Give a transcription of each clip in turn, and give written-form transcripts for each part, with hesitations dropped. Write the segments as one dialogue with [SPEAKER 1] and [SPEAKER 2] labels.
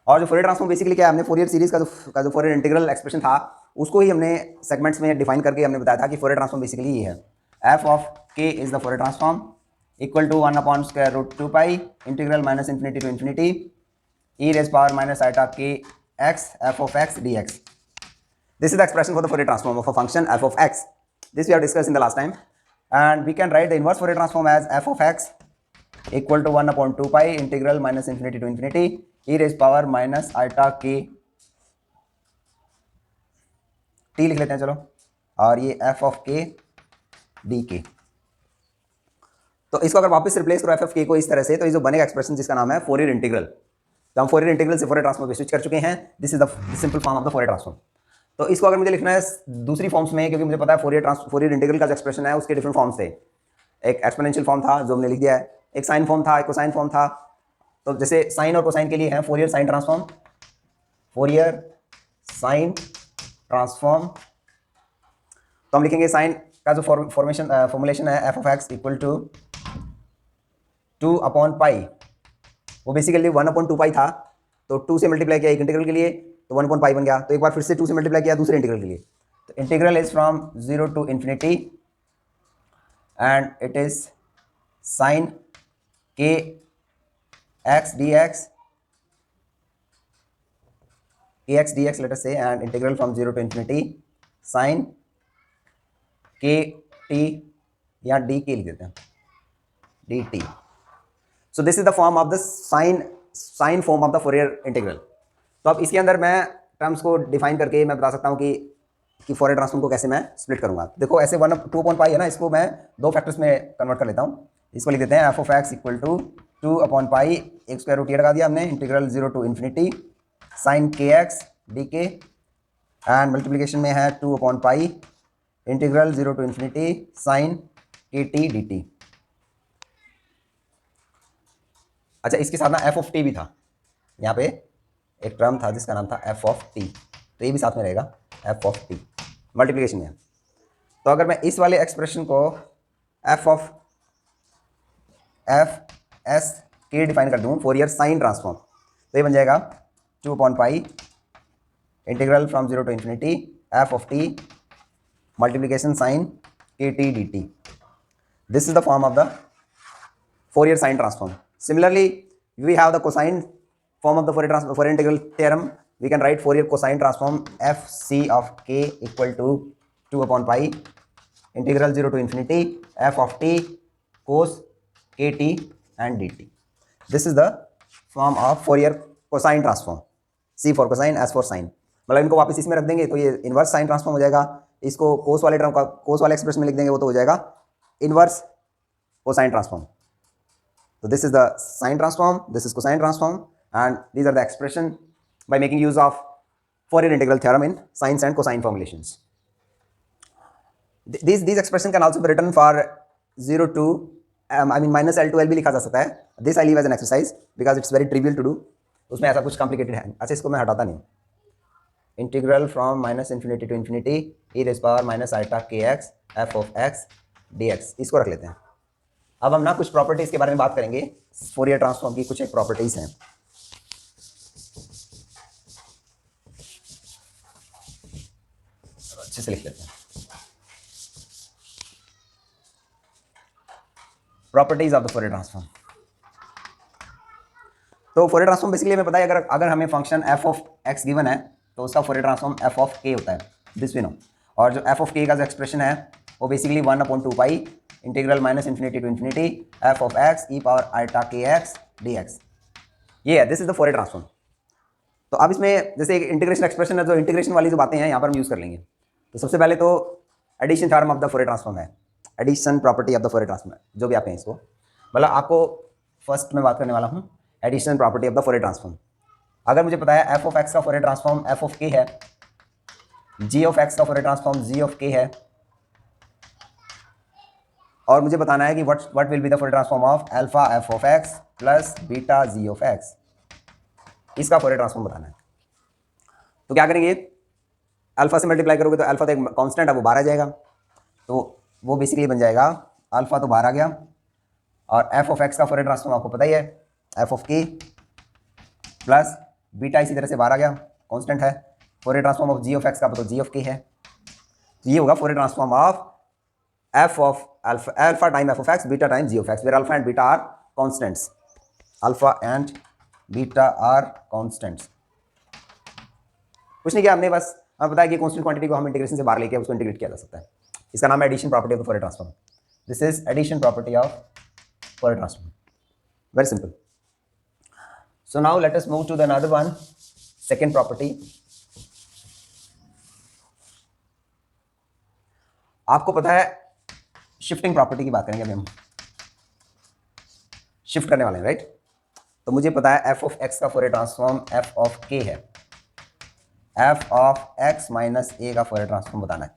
[SPEAKER 1] और जो Fourier transform basically क्या है, हमने फोरियर सीरीज का जो फोरियर इंटीग्रल एक्सप्रेशन था उसको ही हमने सेगमेंट्स में डिफाइन करके हमने बताया था कि फोरियर ट्रांसफॉर्म बेसिकली ये है, F of K is the Fourier transform equal to 1/√2 pi integral minus infinity to infinity e raised power minus iota k x f of x dx. This is the expression for the Fourier transform of a function f of x. This we have discussed in the last time, and we can write the inverse Fourier transform as f of x equal to 1/2 pi integral minus infinity to infinity e raised power minus iota k t लिख लेते हैं चलो, और ये f of k dk. तो इसको अगर वापस रिप्लेस करो f of k को इस तरह से, तो ये जो बनेगा एक्सप्रेशन जिसका नाम है फोरियर इंटीग्रल. तो हम फोरियर इंटीग्रल से फोरियर ट्रांसफॉर्म पे स्विच कर चुके हैं. This is the simple form of the Fourier transform. तो इसको अगर मुझे लिखना है दूसरी फॉर्म्स में, क्योंकि मुझे पता है फोरियर इंटीग्रल का जो एक्सप्रेशन है उसके डिफरेंट फॉर्म्स थे. एक एक्सपोनेंशियल फॉर्म था जो हमने लिख दिया है, एक साइन फॉर्म था, एक कोसाइन फॉर्म था. तो जैसे साइन और कोसाइन के लिए है Fourier sine transform, Fourier sine transform. तो हम लिखेंगे साइन का जो फॉर्मुलेशन है F of X equal to 2/पाई, वो बेसिकली 1/2 पाई था. तो 2 से मल्टीप्लाई किया एक इंटीग्रल के लिए तो 1/पाई बन गया. तो एक बार फिर से 2 से मल्टीप्लाई किया दूसरे इंटीग्रल के लिए. तो integral is from 0 to infinity and it is sine K X D X let us say, and integral from 0 to infinity sine K T, या डी के लिख देते हैं, D T. So this is the form of the sine form of the Fourier integral. तो अब इसके अंदर मैं terms को डिफाइन करके मैं बता सकता हूँ कि फोरियर ट्रांसफॉर्म को कैसे मैं स्प्लिट करूंगा. देखो ऐसे 2/पाई है ना, इसको मैं दो फैक्टर्स में कन्वर्ट कर लेता हूँ. इसको लिख देते हैं F of X equal to 2/पाई, एक स्क्वायर रूट ये लगा दिया हमने, integral 0 to infinity sine K X D K, and multiplication में है 2/पाई integral 0 to infinity sine K T D T. अच्छा, इसके साथ ना एफ ऑफ टी भी था. यहाँ पे एक टर्म था जिसका नाम था एफ ऑफ टी, तो ये भी साथ में रहेगा एफ ऑफ टी मल्टीप्लिकेशन में. तो अगर मैं इस वाले एक्सप्रेशन को एफ एस के डिफाइन कर दूँ फोरियर साइन ट्रांसफॉर्म, तो ये बन जाएगा 2/पाई integral from 0 to infinity F of T multiplication sine K T D T. This is the form of the Fourier sine transform. Similarly, we have the cosine form of the Fourier integral theorem. We can write Fourier cosine transform fc of k equal to 2/pi integral 0 to infinity f of t cos kt and dt. This is the form of Fourier cosine transform. C for cosine, S for sin. मतलब इनको वापस इसमें रख देंगे तो ये inverse sine transform हो जाएगा. इसको कोस वाले टर्म का कोस वाले एक्सप्रेशन में लिख देंगे, वो तो हो जाएगा inverse cosine transform. So this is the sine transform, this is cosine transform, and these are the expression by making use of Fourier integral theorem in sines and cosine formulations. These expression can also be written for 0 to minus L to L भी लिखा जा सकता है. This I leave as an exercise because it's very trivial to do. उसमें ऐसा कुछ complicated है. अच्छा, इसको मैं हटाता नहीं. Integral from minus infinity to infinity e raised power minus iota kx f of x dx. इसको रख लेते हैं. अब हम ना कुछ प्रॉपर्टीज के बारे में बात करेंगे. फोरियर ट्रांसफॉर्म की कुछ एक प्रॉपर्टीज हैं. अच्छे से लिख लेते हैं. Properties of the Fourier transform. तो फोरियर ट्रांसफॉर्म बेसिकली हमें पता है, अगर हमें function F of x given है तो उसका Fourier transform F of K होता है. This we know. और जो एफ ऑफ के का जो एक्सप्रेशन है वो basically 1/2 pi integral minus infinity to infinity F of X E power iota K X D X. ये है, this is the Fourier transform. तो अब इसमें जैसे एक इंटीग्रेशन एक्सप्रेशन है, जो इंटीग्रेशन वाली जो बातें हैं यहाँ पर हम यूज़ कर लेंगे. तो सबसे पहले तो addition theorem of the Fourier transform है, addition property of the Fourier transform, जो भी आप हैं इसको. मतलब आपको फर्स्ट में बात करने वाला हूँ addition property of the Fourier transform. अगर मुझे पता है एफ ऑफ एक्स का Fourier transform F of K है, जी ऑफ एक्स का Fourier transform G of K है, और मुझे बताना है कि what will be the Fourier transform of alpha F of X plus beta G of X. इसका फोरियर ट्रांसफॉर्म बताना है. तो क्या करेंगे, अल्फा से मल्टीप्लाई करोगे तो अल्फा तो एक कांस्टेंट है वो बाहर आ जाएगा. तो वो बेसिकली बन जाएगा अल्फा तो बाहर आ गया, और एफ ऑफ एक्स का फोरियर ट्रांसफॉर्म आपको पता ही है F of K plus beta इसी तरह से बाहर आ गया, कांस्टेंट है। Fourier transform of G of X का तो जी ऑफ के है, तो ये होगा Fourier transform of F of alpha time F of X, beta time G of X, where alpha and beta are constants, alpha and beta are constants. कुछ नहीं किया हमने, बस हमें पता है कि कांस्टेंट क्वांटिटी को हम इंटीग्रेशन से बाहर लेके उसको इंटीग्रेट किया जा सकता है। इसका नाम है addition property of the Fourier transform. This is addition property of Fourier transform, very simple. So now let us move to the another one, second property. आपको पता है शिफ्टिंग प्रॉपर्टी की बात करेंगे अभी हम, शिफ्ट करने वाले हैं, राइट। तो मुझे पता है एफ ऑफ एक्स का Fourier transform F of K है, एफ ऑफ एक्स माइनस ए का फोरियर ट्रांसफॉर्म बताना है।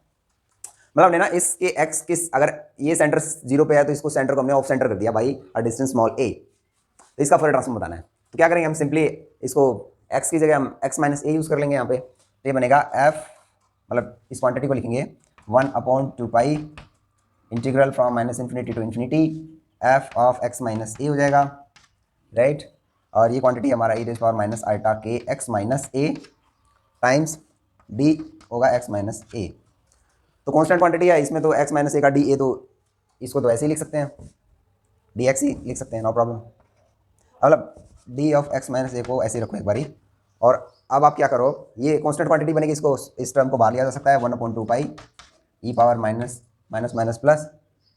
[SPEAKER 1] मतलब हमने ना इसके एक्स किस, अगर ये सेंटर 0 पे है तो इसको सेंटर को हमने ऑफ सेंटर कर दिया बाई अ डिस्टेंस स्मॉल ए, तो इसका फोरियर ट्रांसफॉर्म बताना है। तो क्या करेंगे हम, सिंपली इसको x की जगह हम x माइनस ए यूज़ कर लेंगे यहाँ पे, तो ये बनेगा f, मतलब इस क्वांटिटी को लिखेंगे 1/2 pi integral from minus infinity to infinity f of x minus A हो जाएगा, राइट। और ये क्वांटिटी हमारा e raise power minus alpha K x minus A times d होगा x माइनस ए। तो कॉन्स्टेंट क्वांटिटी है इसमें, तो x माइनस ए का डी ए, तो इसको तो ऐसे ही लिख सकते हैं, डी एक्स ही लिख सकते हैं, नो प्रॉब्लम। मतलब D of X minus A को ऐसे रखो एक बारी, और अब आप क्या करो, ये कांस्टेंट क्वांटिटी बनेगी, इसको इस टर्म को बाहर लिया जा सकता है, 1/2 pi E power minus minus minus plus,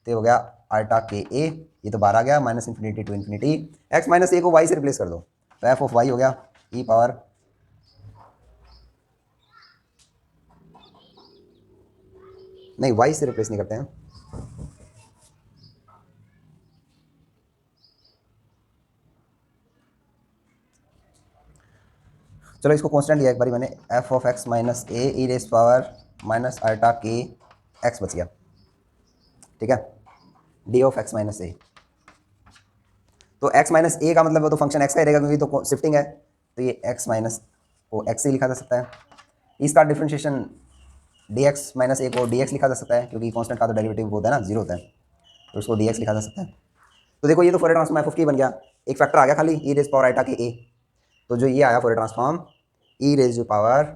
[SPEAKER 1] तो हो गया आल्टा के ए, ये तो बाहर आ गया, minus infinity to infinity, X minus A को वाई से रिप्लेस कर दो, तो एफ ऑफ वाई हो गया ई पावर, नहीं वाई से रिप्लेस नहीं करते हैं, चलो इसको कांस्टेंट लिया एक बारी मैंने, F of X minus A E raise power minus alpha के एक्स बच गया, ठीक है, D of X minus A. तो एक्स माइनस ए का मतलब वो तो फंक्शन एक्स का ही रहेगा क्योंकि तो शिफ्टिंग है, तो ये एक्स माइनस को एक्स से लिखा जा सकता है। इसका differentiation D x minus A को डी एक्स लिखा जा सकता है क्योंकि कांस्टेंट का तो डेरिवेटिव होता है ना, जीरो होता है, तो उसको डी एक्स लिखा जा सकता है। तो देखो ये तो फोरियर ट्रांसफॉर्म एफ ऑफ के बन गया, एक फैक्टर आ गया खाली ई रेज पावर आल्टा के ए, तो जो ये आया Fourier transform E raise power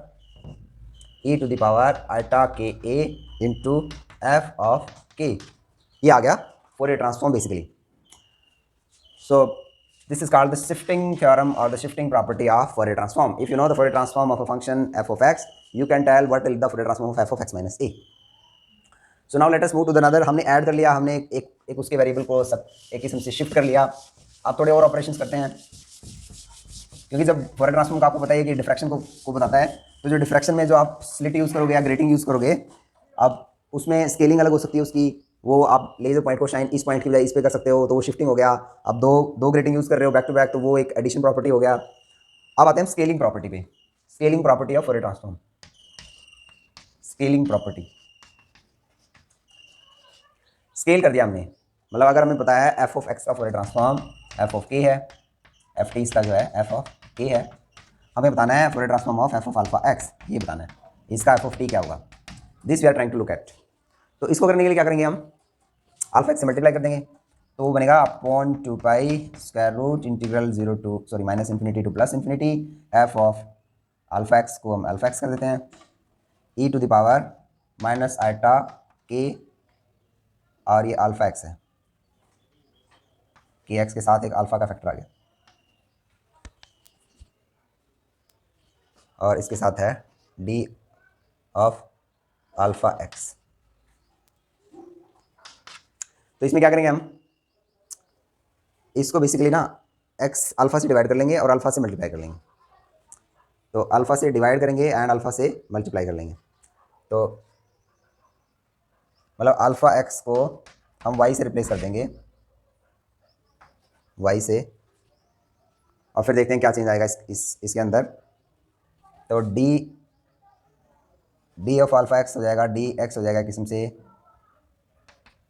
[SPEAKER 1] E to the power iota K A into F of K, ये आ गया Fourier transform basically. So this is called the shifting theorem or the shifting property of Fourier transform. If you know the Fourier transform of a function f of x, you can tell what will the Fourier transform of f of x minus a. So now let us move to the another. हमने add कर लिया, हमने एक उसके variable को एक किस्म से शिफ्ट कर लिया। अब थोड़े और ऑपरेशंस करते हैं, क्योंकि जब फोरियर ट्रांसफॉर्म का आपको पता है कि डिफ्रैक्शन को बताता है, तो जो डिफ्रैक्शन में जो आप स्लिट यूज़ करोगे या ग्रेटिंग यूज़ करोगे, अब उसमें स्केलिंग अलग हो सकती है उसकी, वो आप लेजर पॉइंट को शाइन इस पॉइंट की बजाय इस पे कर सकते हो, तो वो शिफ्टिंग हो गया। अब दो ग्रेटिंग यूज़ कर रहे हो बैक टू बैक, तो वो एक एडिशन प्रॉपर्टी हो गया। अब आते हैं स्केलिंग प्रॉपर्टी पे, scaling property of Fourier transform, scaling property, scale कर दिया हमने, मतलब अगर हमें पता है एफ ऑफ एक्स का Fourier transform F of K है, एफ टी इसका जो है एफ ऑफ के है, हमें बताना है Fourier transform of F of alpha X, ये बताना है इसका एफ ऑफ टी क्या होगा, this we are trying to look at. तो इसको करने के लिए क्या करेंगे हम, अल्फा एक्स से मल्टीप्लाई कर देंगे, तो वो बनेगा upon 2 pi square root integral minus infinity to plus infinity F of alpha X को हम अल्फा एक्स कर देते हैं E to the power minus alpha K, और ये अल्फा एक्स है, के एक्स के साथ एक अल्फा का फैक्टर आ गया, और इसके साथ है डी ऑफ अल्फा एक्स। तो इसमें क्या करेंगे हम, इसको बेसिकली ना x अल्फा से डिवाइड कर लेंगे और अल्फा से मल्टीप्लाई कर लेंगे, तो अल्फा से डिवाइड करेंगे एंड अल्फा से मल्टीप्लाई कर लेंगे, तो मतलब अल्फा x को हम y से रिप्लेस कर देंगे, y से, और फिर देखते हैं क्या चेंज आएगा इसके अंदर, तो डी ऑफ अल्फा एक्स हो जाएगा, डी एक्स हो जाएगा किस्म से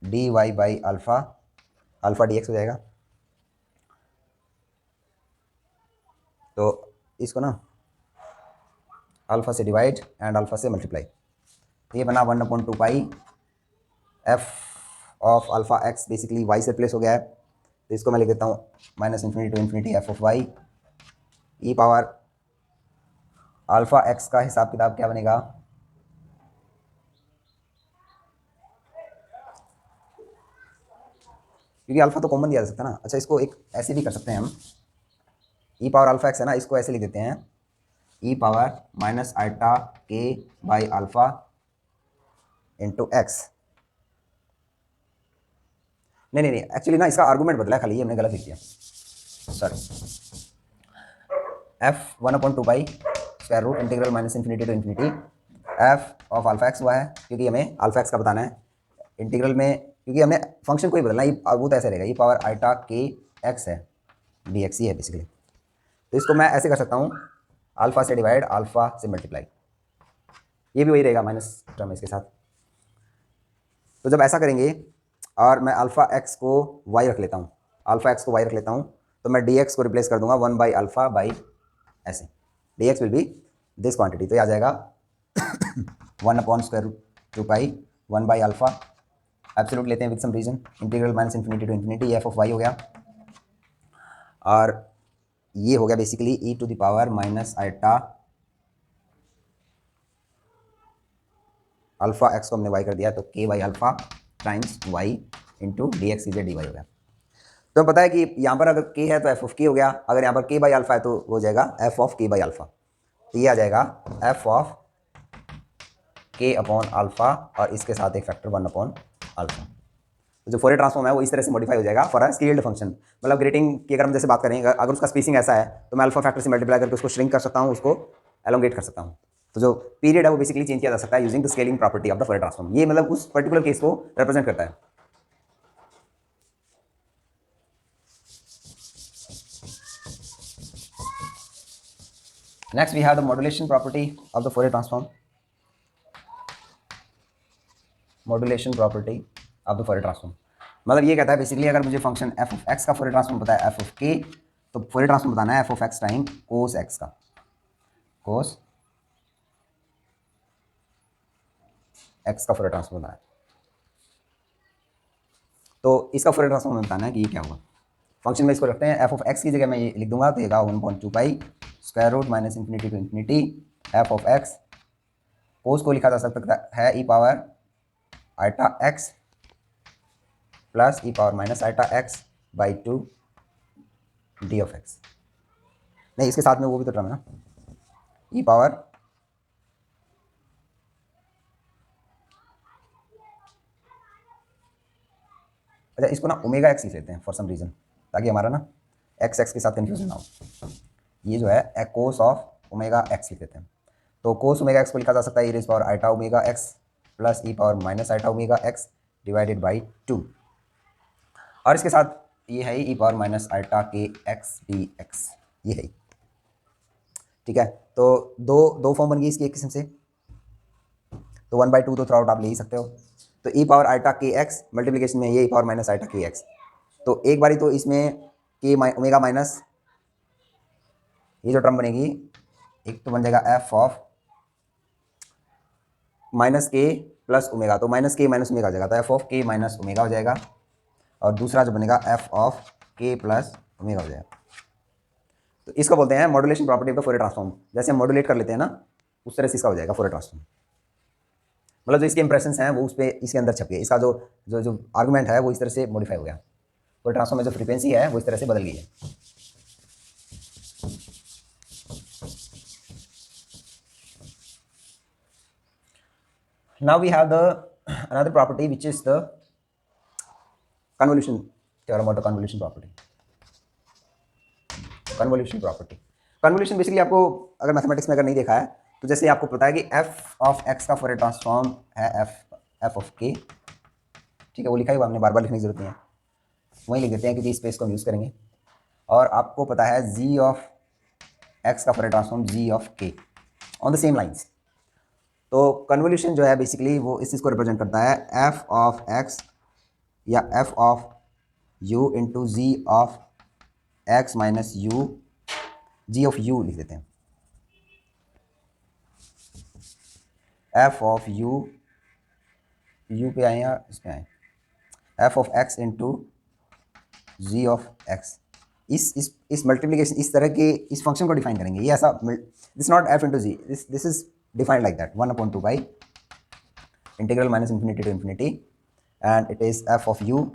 [SPEAKER 1] D Y by alpha, alpha D X हो जाएगा। तो इसको ना अल्फा से डिवाइड एंड अल्फा से मल्टीप्लाई, तो ये बना 1/2 pi F of alpha X, basically Y से रिप्लेस हो गया है, तो इसको मैं लिख देता हूँ minus infinity to infinity F of Y E power alpha X का हिसाब किताब क्या बनेगा, क्योंकि अल्फ़ा तो कॉमन दिया जा सकता है ना। अच्छा, इसको एक ऐसे भी कर सकते हैं हम, ई पावर अल्फ़ा एक्स है ना, इसको ऐसे लिख देते हैं ई पावर माइनस आइटा के बाई अल्फ़ा इंटू एक्स। नहीं, एक्चुअली ना इसका आर्गूमेंट बदला है खाली, ये हमने गलत लिख दिया, sorry. F 1/2 pi square root integral minus infinity to infinity F of alpha X हुआ है, क्योंकि हमें अल्फा एक्स का बताना है इंटीग्रल में, क्योंकि हमने फंक्शन को ही बदलना है, वो तो ऐसे रहेगा, ये पावर आइटा के एक्स है डी एक्स ही है बेसिकली। तो इसको मैं ऐसे कर सकता हूँ, अल्फा से डिवाइड अल्फा से मल्टीप्लाई, ये भी वही रहेगा माइनस टर्म इसके साथ। तो जब ऐसा करेंगे और मैं अल्फा एक्स को वाई रख लेता हूँ, अल्फा एक्स को वाई रख लेता हूँ, तो मैं डी एक्स को रिप्लेस कर दूंगा 1/अल्फा बाई ऐसे, D x will be this quantity, तो ये आ जाएगा 1/√2 पाई 1/अल्फा, एब्सोल्यूट लेते हैं with some reason, integral minus infinity to infinity F of Y हो गया, और ये हो गया basically E to the power minus iota alpha X को हमने वाई कर दिया, तो K by alpha times Y into D X is D Y हो गया। तो हमें पता है कि यहाँ पर अगर के है तो एफ ऑफ के हो गया, अगर यहाँ पर के बाई अल्फा है तो वो हो जाएगा एफ ऑफ के बाई अल्फा, तो ये आ जाएगा एफ ऑफ के अपॉन अल्फा और इसके साथ एक फैक्टर 1/अल्फा। तो जो फोरियर ट्रांसफॉर्म है वो इस तरह से मॉडिफाई हो जाएगा फॉर अ स्केल्ड फंक्शन, मतलब ग्रेटिंग की अगर हम जैसे बात करें, अगर उसका स्पेसिंग ऐसा है तो मैं अल्फा फैक्टर से मल्टीप्लाई करके उसको श्रिंक कर सकता हूँ, उसको एलोंगेट कर सकता हूँ। तो जो पीरियड है वो बेसिकली चेंज किया जा सकता है using the scaling property of the Fourier transform, ये मतलब उस पर्टिकुलर केस को रिप्रेजेंट करता है। Next we have the modulation property of the Fourier transform, modulation property of the Fourier transform मतलब ये कहता है बेसिकली अगर मुझे फंक्शन एफ ऑफ एक्स का फोरियर ट्रांसफॉर्म पता है एफ ऑफ के, तो फोरियर ट्रांसफॉर्म बताना है F of x time cos x का, कोस एक्स का फोरियर ट्रांसफॉर्म बताना है। तो इसका फोरियर ट्रांसफॉर्म बताना है कि ये क्या होगा। फंक्शन में इसको रखते हैं एफ ऑफ एक्स की जगह मैं ये लिख दूंगा, तो ये 1/2 pi square root minus infinity to infinity F of X, cos को लिखा जा सकता है E power eta X plus E power minus eta X by 2 D of X, नहीं इसके साथ में वो भी तो टर्म है ना, ई पावर अच्छा इसको ना ओमेगा एक्स लिख लेते हैं फॉर सम रीजन, ताकि हमारा ना एक्स एक्स के साथ कन्फ्यूजन ना हो। ये जो है कोस ऑफ ओमेगा एक्स लिख लेते हैं, तो कोस ओमेगा एक्स को लिखा जा सकता है E raise power iota omega X plus E power minus iota omega X divided by 2, और इसके साथ ये है E power minus iota K X D X, ये है। ठीक है, तो दो दो फॉर्म बन गई इसकी एक किस्म से, तो 1/2 तो थ्रू आउट आप ले ही सकते हो। तो ई power iota K x multiplication में ये ई power minus iota K x, तो एक बारी तो इसमें के ओमेगा माइनस ये जो टर्म बनेगी, एक तो बन जाएगा एफ ऑफ माइनस के प्लस ओमेगा, तो माइनस के माइनस ओमेगा हो जाएगा, तो एफ ऑफ के माइनस ओमेगा हो जाएगा, और दूसरा जो बनेगा F of K plus omega हो जाएगा। तो इसको बोलते हैं modulation property of the Fourier transform, जैसे हम मॉड्यूलेट कर लेते हैं ना उस तरह से इसका हो जाएगा फोरियर ट्रांसफॉर्म, मतलब जो इसके इंप्रेशंस हैं वो उस पर इसके अंदर छप गए, इसका जो जो जो आर्गूमेंट है वो इस तरह से मॉडिफाई हो गया, फोरियर ट्रांसफॉर्म में जो फ्रीक्वेंसी है वो इस तरह से बदल गई है। Now we have the another property which is the convolution theorem or the convolution property. Convolution property. Convolution basically आपको अगर मैथमेटिक्स में अगर नहीं देखा है तो जैसे आपको पता है कि f ऑफ x का फोरियर ट्रांसफॉर्म है f ऑफ k, ठीक है, वो लिखा ही हुआ, हमने बार बार लिखने की जरूरत नहीं है, वहीं लिख देते हैं क्योंकि स्पेस को हम यूज़ करेंगे। और आपको पता है g ऑफ x का Fourier transform g of k on the same lines. तो कन्वोल्यूशन जो है बेसिकली वो इस चीज़ को रिप्रेजेंट करता है एफ ऑफ एक्स या F of U into G of X minus U, G of U लिख देते हैं, एफ ऑफ यू पे आए या इस पे आए, F of X into G of X इस मल्टीप्लिकेशन इस तरह के इस फंक्शन को डिफाइन करेंगे। ये ऐसा this not F into G, this is defined like that 1/2 pi integral minus infinity to infinity and it is F of U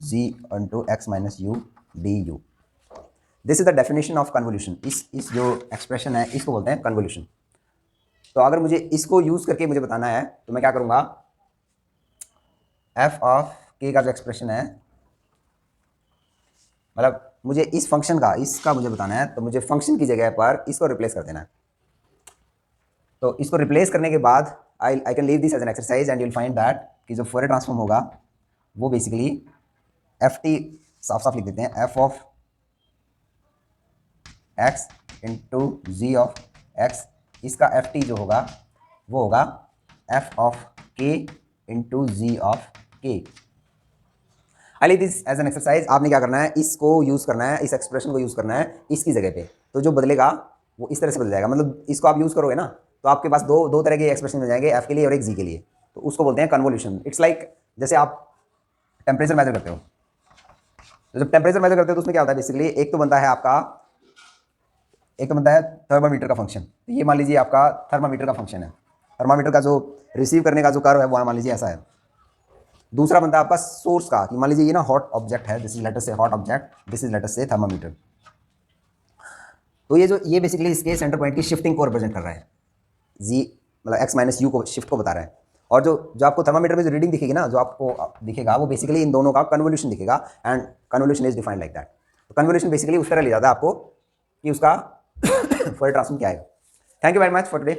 [SPEAKER 1] G into X minus U D U. This is the definition of convolution. इस जो expression है इसको बोलते हैं convolution. तो अगर मुझे इसको यूज करके मुझे बताना है तो मैं क्या करूंगा, एफ ऑफ के का जो एक्सप्रेशन है, मतलब मुझे इस फंक्शन का इसका मुझे बताना है, तो मुझे फंक्शन की जगह पर इसको रिप्लेस कर देना है। तो इसको रिप्लेस करने के बाद I can leave this as an exercise and you will find that कि जो फोरियर ट्रांसफॉर्म होगा वो बेसिकली एफ टी, साफ साफ लिख देते हैं, F of X into G of X, इसका एफ टी जो होगा वो होगा F of K into G of K. I leave this as an exercise. आपने क्या करना है, इसको यूज़ करना है, इस एक्सप्रेशन को यूज़ करना है इसकी जगह पे। तो जो बदलेगा वो इस तरह से बदल जाएगा, मतलब इसको आप यूज़ करोगे ना तो आपके पास दो तरह के एक्सप्रेशन मिल जाएंगे, एफ के लिए और एक जी के लिए। तो उसको बोलते हैं कन्वोल्यूशन। इट्स लाइक जैसे आप टेम्परेचर मेजर करते हो, तो जब टेम्परेचर मेजर करते हो तो उसमें क्या होता है बेसिकली, एक तो बनता है थर्मामीटर का फंक्शन। तो ये मान लीजिए आपका थर्मामीटर का फंक्शन है, थर्मामीटर का जो रिसीव करने का जो कर्व है वो मान लीजिए ऐसा है। दूसरा बनता है आपका सोर्स का, कि मान लीजिए ये ना हॉट ऑब्जेक्ट है, दिस इज लेटर से hot object, this is letter से थर्मामीटर। तो ये बेसिकली इसके सेंटर पॉइंट की शिफ्टिंग को रिप्रेजेंट कर रहा है, जी मतलब एक्स माइनस यू को शिफ्ट को बता रहा है। और जो आपको थर्मामीटर में जो रीडिंग दिखेगी ना, जो आपको दिखेगा वो बेसिकली इन दोनों का कन्वोल्यूशन दिखेगा and convolution is defined like that. तो कन्वोल्यूशन बेसिकली उस तरह ले जाता है आपको कि उसका फॉरियर ट्रांसफॉर्म क्या है। Thank you very much for today.